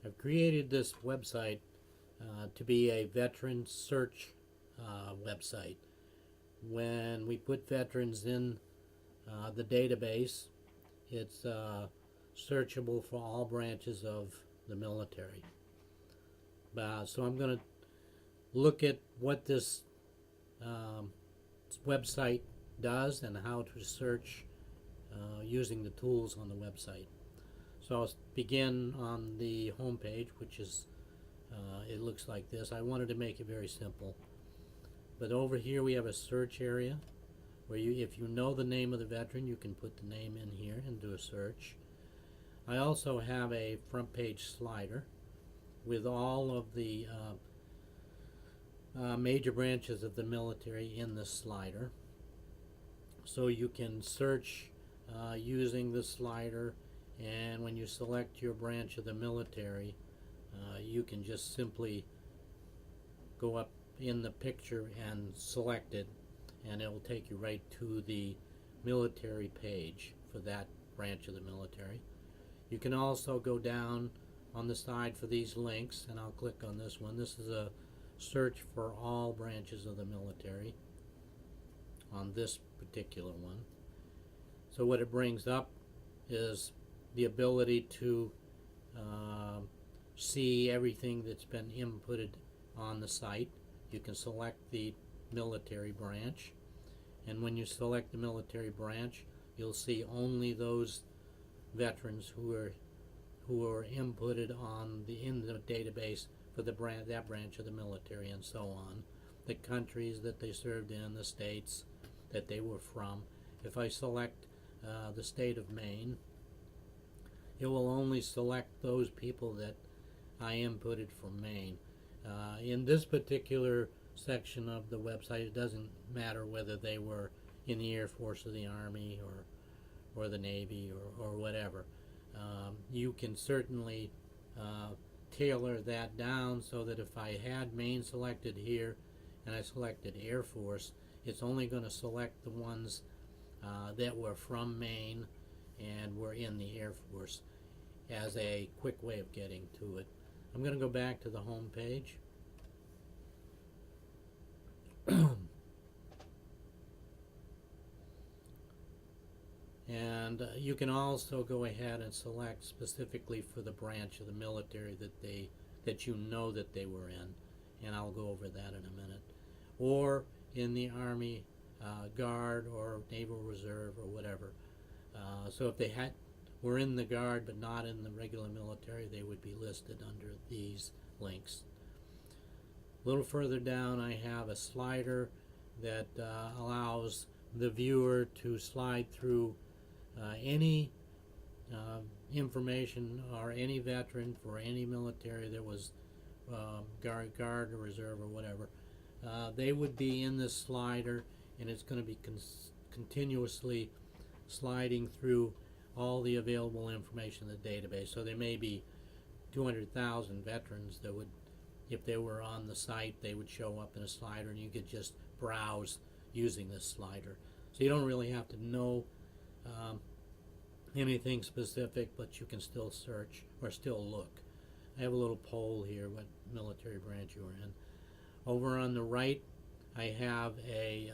I've created this website to be a veteran search website. When we put veterans in the database, it's searchable for all branches of the military. So I'm going to look at what this website does and how to search using the tools on the website. So I'll begin on the home page, which is it looks like this. I wanted to make it very simple, but over here we have a search area where if you know the name of the veteran, you can put the name in here and do a search. I also have a front page slider with all of the major branches of the military in the slider, so you can search using the slider, and when you select your branch of the military, you can just simply go up in the picture and select it, and it will take you right to the military page for that branch of the military. You can also go down on the side for these links, and I'll click on this one. This is a search for all branches of the military on this particular one. So what it brings up is the ability to see everything that's been inputted on the site. You can select the military branch, and when you select the military branch, you'll see only those veterans who are inputted in the database for that branch of the military, and so on. The countries that they served in, the states that they were from. If I select the state of Maine, it will only select those people that I inputted from Maine. In this particular section of the website, it doesn't matter whether they were in the Air Force or the Army or the Navy or whatever. You can certainly tailor that down so that if I had Maine selected here and I selected Air Force, it's only going to select the ones that were from Maine and were in the Air Force, as a quick way of getting to it. I'm going to go back to the home page. And you can also go ahead and select specifically for the branch of the military that you know that they were in, and I'll go over that in a minute. Or in the Army Guard or Naval Reserve or whatever. So if they were in the Guard but not in the regular military, they would be listed under these links. A little further down, I have a slider that allows the viewer to slide through any information or any veteran for any military that was Guard or Reserve or whatever. They would be in this slider, and it's going to be continuously sliding through all the available information in the database. So there may be 200,000 veterans that would, if they were on the site, they would show up in a slider, and you could just browse using this slider. So you don't really have to know anything specific, but you can still search or still look. I have a little poll here, what military branch you were in. Over on the right, I have a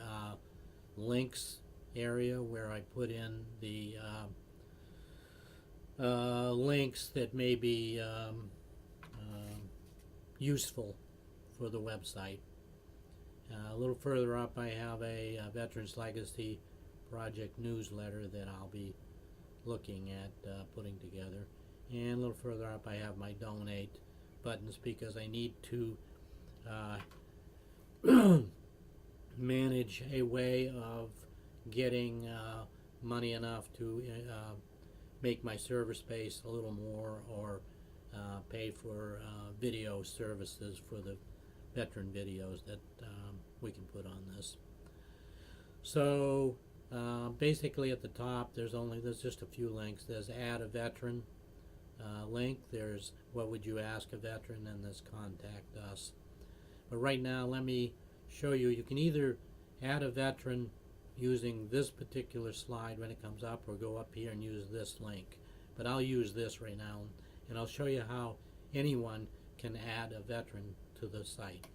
links area where I put in the links that may be useful for the website. A little further up, I have a Veterans Legacy Project newsletter that I'll be looking at putting together. And a little further up, I have my donate buttons, because I need to manage a way of getting money enough to make my server space a little more, or pay for video services for the veteran videos that we can put on this. So basically at the top, there's just a few links. There's add a veteran link, there's what would you ask a veteran, and there's contact us. But right now, let me show you. You can either add a veteran using this particular slide when it comes up, or go up here and use this link. But I'll use this right now, and I'll show you how anyone can add a veteran to the site.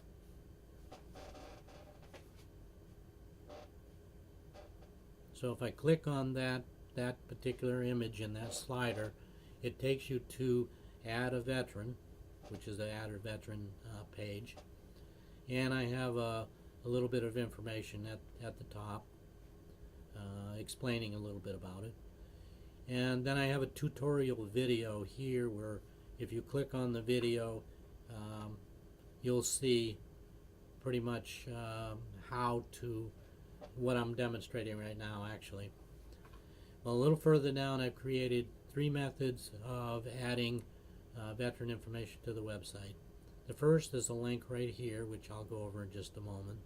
So if I click on that particular image in that slider, it takes you to Add a Veteran, which is the Add a Veteran page. And I have a little bit of information at the top explaining a little bit about it. And then I have a tutorial video here where if you click on the video, you'll see pretty much what I'm demonstrating right now actually. Well, a little further down, I've created 3 methods of adding veteran information to the website. The first is a link right here, which I'll go over in just a moment,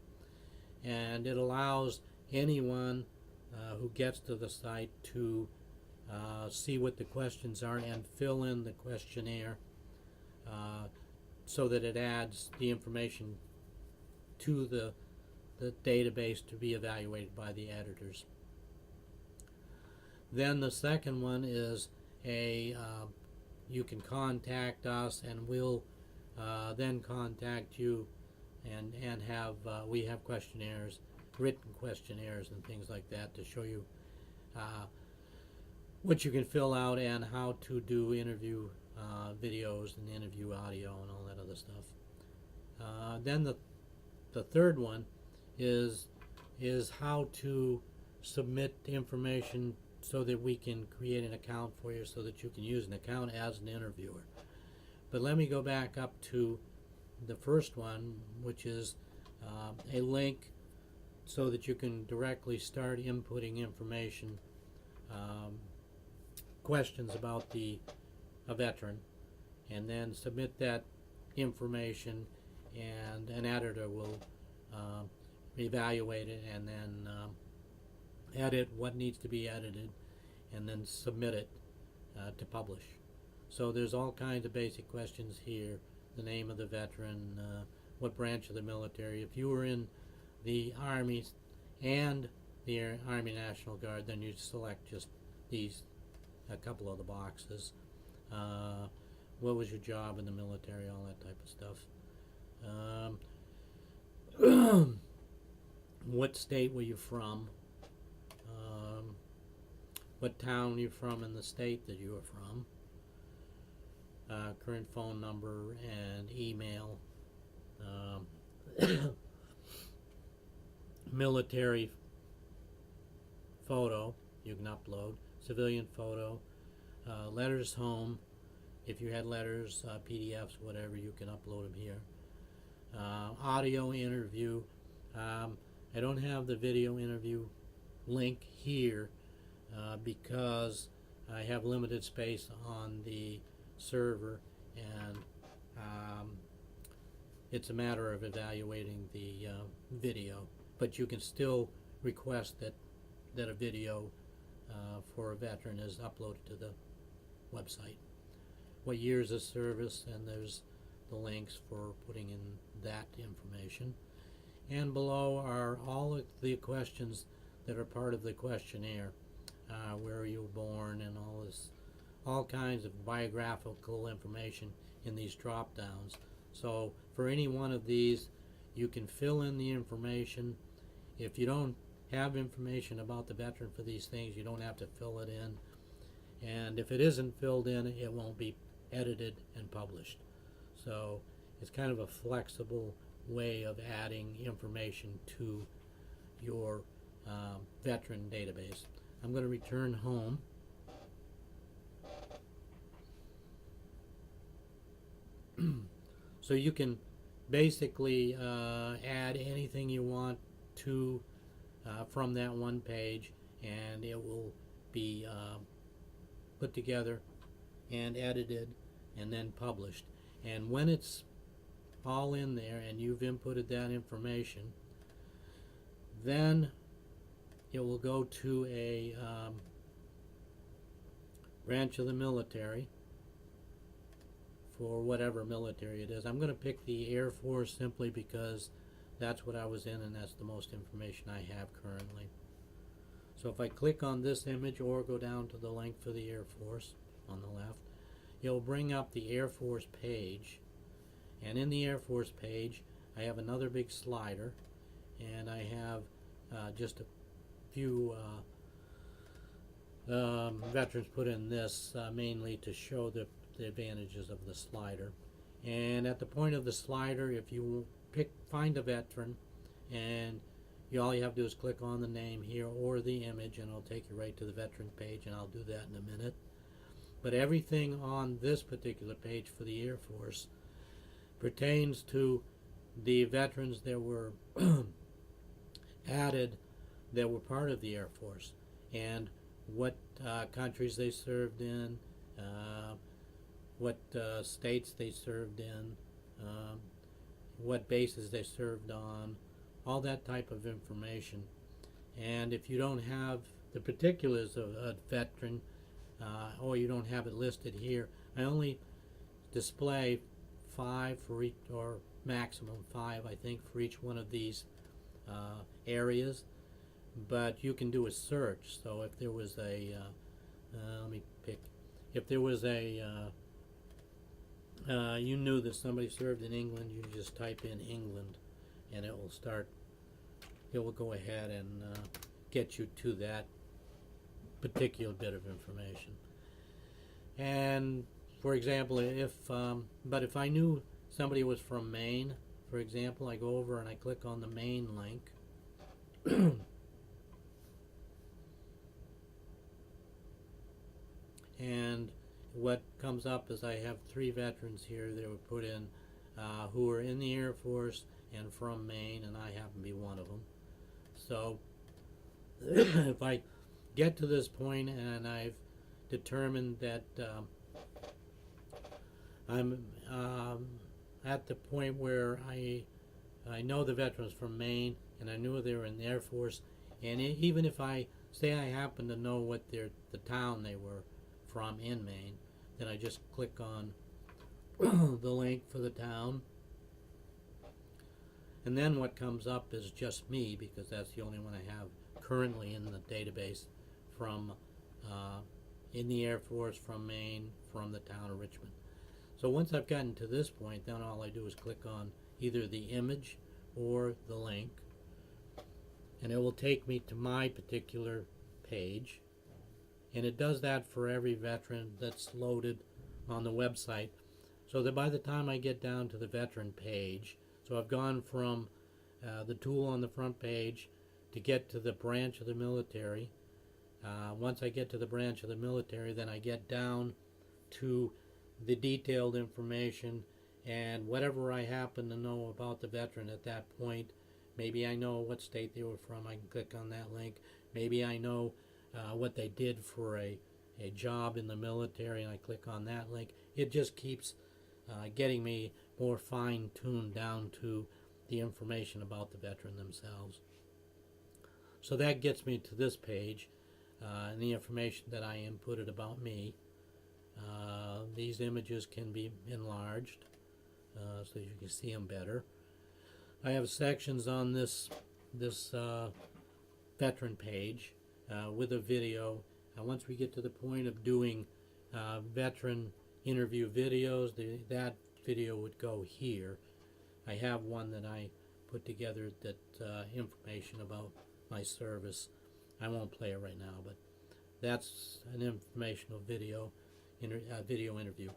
and it allows anyone who gets to the site to see what the questions are and fill in the questionnaire so that it adds the information to the database to be evaluated by the editors. Then the second one is you can contact us and we'll then contact you and we have questionnaires, written questionnaires and things like that to show you what you can fill out and how to do interview videos and interview audio and all that other stuff. Then the third one is how to submit information so that we can create an account for you so that you can use an account as an interviewer. But let me go back up to the first one, which is a link so that you can directly start inputting information, questions about a veteran, and then submit that information, and an editor will evaluate it and then edit what needs to be edited and then submit it to publish. So there's all kinds of basic questions here: the name of the veteran, what branch of the military. If you were in the Army and the Army National Guard, then you select just a couple of the boxes. What was your job in the military, all that type of stuff. What state were you from? What town you're from in the state that you were from. Current phone number and email. Military photo you can upload. Civilian photo. Letters home. If you had letters, PDFs, whatever, you can upload them here. Audio interview. I don't have the video interview link here because I have limited space on the server, and it's a matter of evaluating the video. But you can still request that a video for a veteran is uploaded to the website. What years of service, and there's the links for putting in that information. And below are all of the questions that are part of the questionnaire. Where were you born, and all kinds of biographical information in these drop downs. So for any one of these, you can fill in the information. If you don't have information about the veteran for these things, you don't have to fill it in. And if it isn't filled in, it won't be edited and published. So it's kind of a flexible way of adding information to your veteran database. I'm going to return home. So you can basically add anything you want to from that one page, and it will be put together and edited and then published. And when it's all in there and you've inputted that information, then it will go to a branch of the military for whatever military it is. I'm going to pick the Air Force simply because that's what I was in and that's the most information I have currently. So if I click on this image or go down to the link for the Air Force on the left, it'll bring up the Air Force page, and in the Air Force page I have another big slider, and I have just a few veterans put in this mainly to show the advantages of the slider. And at the point of the slider, if you find a veteran, and all you have to do is click on the name here or the image, and it'll take you right to the veteran page, and I'll do that in a minute. But everything on this particular page for the Air Force pertains to the veterans that were added that were part of the Air Force, and what countries they served in, what states they served in, what bases they served on, all that type of information. And if you don't have the particulars of a veteran, or you don't have it listed here, I only display 5 for each, or maximum 5 I think, for each one of these areas. But you can do a search. So if there was a let me pick, if there was a you knew that somebody served in England, you just type in England, and it will go ahead and get you to that particular bit of information. And for example, but if I knew somebody was from Maine, for example, I go over and I click on the Maine link. And what comes up is I have 3 veterans here that were put in who are in the Air Force and from Maine, and I happen to be one of them. So if I get to this point and I've determined that I'm at the point where I know the veterans from Maine, and I knew they were in the Air Force, and even if I say I happen to know what the town they were from in Maine, then I just click on the link for the town, and then what comes up is just me, because that's the only one I have currently in the database from in the Air Force, from Maine, from the town of Richmond. So once I've gotten to this point, then all I do is click on either the image or the link, and it will take me to my particular page. And it does that for every veteran that's loaded on the website, so that by the time I get down to the veteran page, so I've gone from the tool on the front page to get to the branch of the military. Once I get to the branch of the military, then I get down to the detailed information, and whatever I happen to know about the veteran at that point. Maybe I know what state they were from, I can click on that link. Maybe I know what they did for a job in the military, and I click on that link. It just keeps getting me more fine-tuned down to the information about the veteran themselves. So that gets me to this page, and the information that I inputted about me. These images can be enlarged so you can see them better. I have sections on this veteran page with a video. Once we get to the point of doing veteran interview videos, that video would go here. I have one that I put together that information about my service. I won't play it right now, but that's an informational video interview.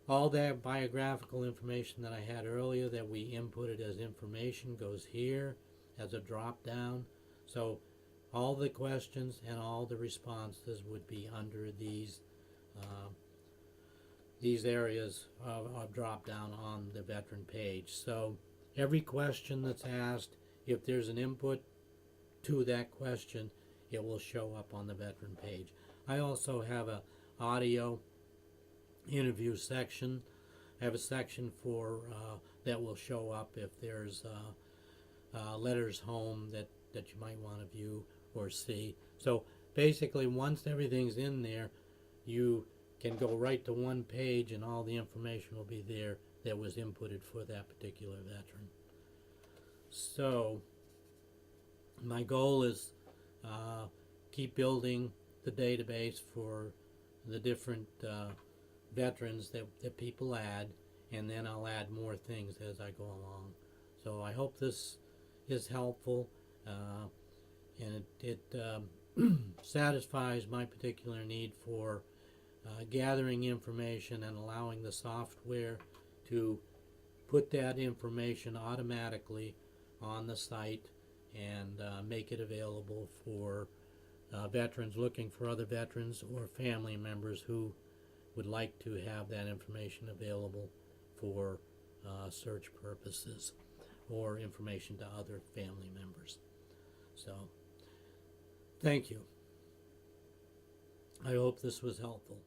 All that biographical information that I had earlier that we inputted as information goes here as a drop down. So all the questions and all the responses would be under these areas of drop down on the veteran page. So every question that's asked, if there's an input to that question, it will show up on the veteran page. I also have a audio interview section. I have a section for that will show up if there's letters home that you might want to view or see. So basically, once everything's in there, you can go right to one page and all the information will be there that was inputted for that particular veteran. So my goal is keep building the database for the different veterans that people add, and then I'll add more things as I go along. So I hope this is helpful, and it satisfies my particular need for gathering information and allowing the software to put that information automatically on the site and make it available for veterans looking for other veterans or family members who would like to have that information available for search purposes or information to other family members. So, thank you. I hope this was helpful.